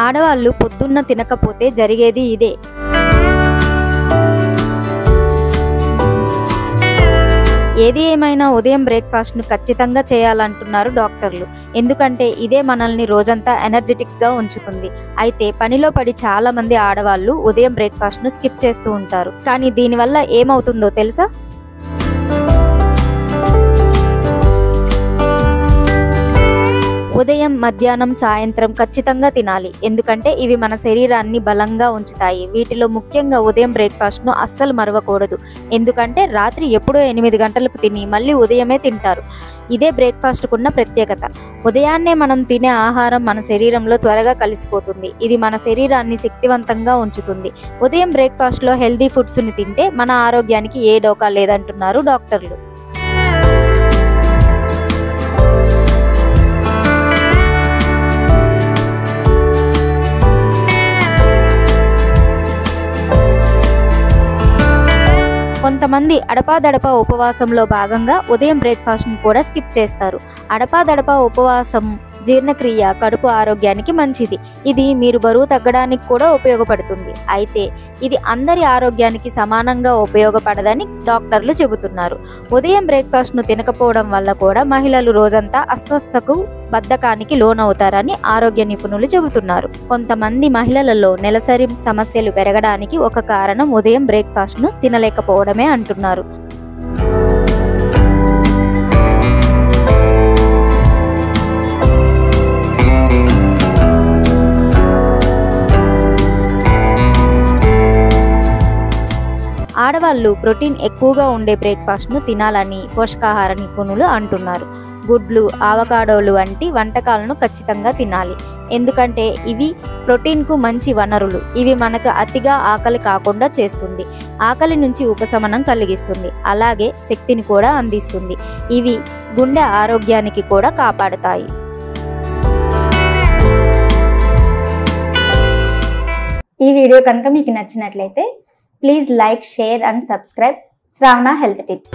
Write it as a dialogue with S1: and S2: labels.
S1: ఆడవాళ్ళు పొద్దున్న తినకపోతే జరిగేది ఇదే. ఏది ఏమైనా ఉదయం బ్రేక్ఫాస్ట్ను ఖచ్చితంగా చేయాలంటున్నారు డాక్టర్లు. ఎందుకంటే ఇదే మనల్ని రోజంతా ఎనర్జెటిక్గా ఉంచుతుంది. అయితే పనిలో పడి చాలా మంది ఆడవాళ్ళు ఉదయం బ్రేక్ఫాస్ట్ను స్కిప్ చేస్తూ ఉంటారు. కానీ దీనివల్ల ఏమవుతుందో తెలుసా? ఉదయం, మధ్యాహ్నం, సాయంత్రం ఖచ్చితంగా తినాలి. ఎందుకంటే ఇవి మన శరీరాన్ని బలంగా ఉంచుతాయి. వీటిలో ముఖ్యంగా ఉదయం బ్రేక్ఫాస్ట్ను అస్సలు మరవకూడదు. ఎందుకంటే రాత్రి ఎప్పుడో 8 గంటలకు తిని మళ్ళీ ఉదయమే తింటారు. ఇదే బ్రేక్ఫాస్ట్కున్న ప్రత్యేకత. ఉదయాన్నే మనం తినే ఆహారం మన శరీరంలో త్వరగా కలిసిపోతుంది. ఇది మన శరీరాన్ని శక్తివంతంగా ఉంచుతుంది. ఉదయం బ్రేక్ఫాస్ట్లో హెల్దీ ఫుడ్స్ని తింటే మన ఆరోగ్యానికి ఏ డోకా లేదంటున్నారు డాక్టర్లు. కొంతమంది అడపాదడపా ఉపవాసంలో భాగంగా ఉదయం బ్రేక్ఫాస్ట్ను కూడా స్కిప్ చేస్తారు. అడపాదడపా ఉపవాసం జీర్ణక్రియ, కడుపు ఆరోగ్యానికి మంచిది. ఇది మీరు బరువు తగ్గడానికి కూడా ఉపయోగపడుతుంది. అయితే ఇది అందరి ఆరోగ్యానికి సమానంగా ఉపయోగపడదని డాక్టర్లు చెబుతున్నారు. ఉదయం బ్రేక్ఫాస్ట్ను తినకపోవడం వల్ల కూడా మహిళలు రోజంతా అస్వస్థకు, బద్ధకానికి లోనవుతారని ఆరోగ్య నిపుణులు చెబుతున్నారు. కొంతమంది మహిళలలో నెలసరి సమస్యలు పెరగడానికి ఒక కారణం ఉదయం బ్రేక్ఫాస్ట్ను తినలేకపోవడమే అంటున్నారు. ఆడవాళ్ళు ప్రోటీన్ ఎక్కువగా ఉండే బ్రేక్ఫాస్ట్ను తినాలని పోషకాహార నిపుణులు అంటున్నారు. గుడ్లు, ఆవకాడోలు వంటి వంటకాలను ఖచ్చితంగా తినాలి. ఎందుకంటే ఇవి ప్రోటీన్కు మంచి వనరులు. ఇవి మనకు అతిగా ఆకలి కాకుండా చేస్తుంది. ఆకలి నుంచి ఉపశమనం కలిగిస్తుంది. అలాగే శక్తిని కూడా అందిస్తుంది. ఇవి గుండె ఆరోగ్యానికి కూడా కాపాడుతాయి. ఈ వీడియో కనుక మీకు నచ్చినట్లయితే please like, share and subscribe Shravana health tips.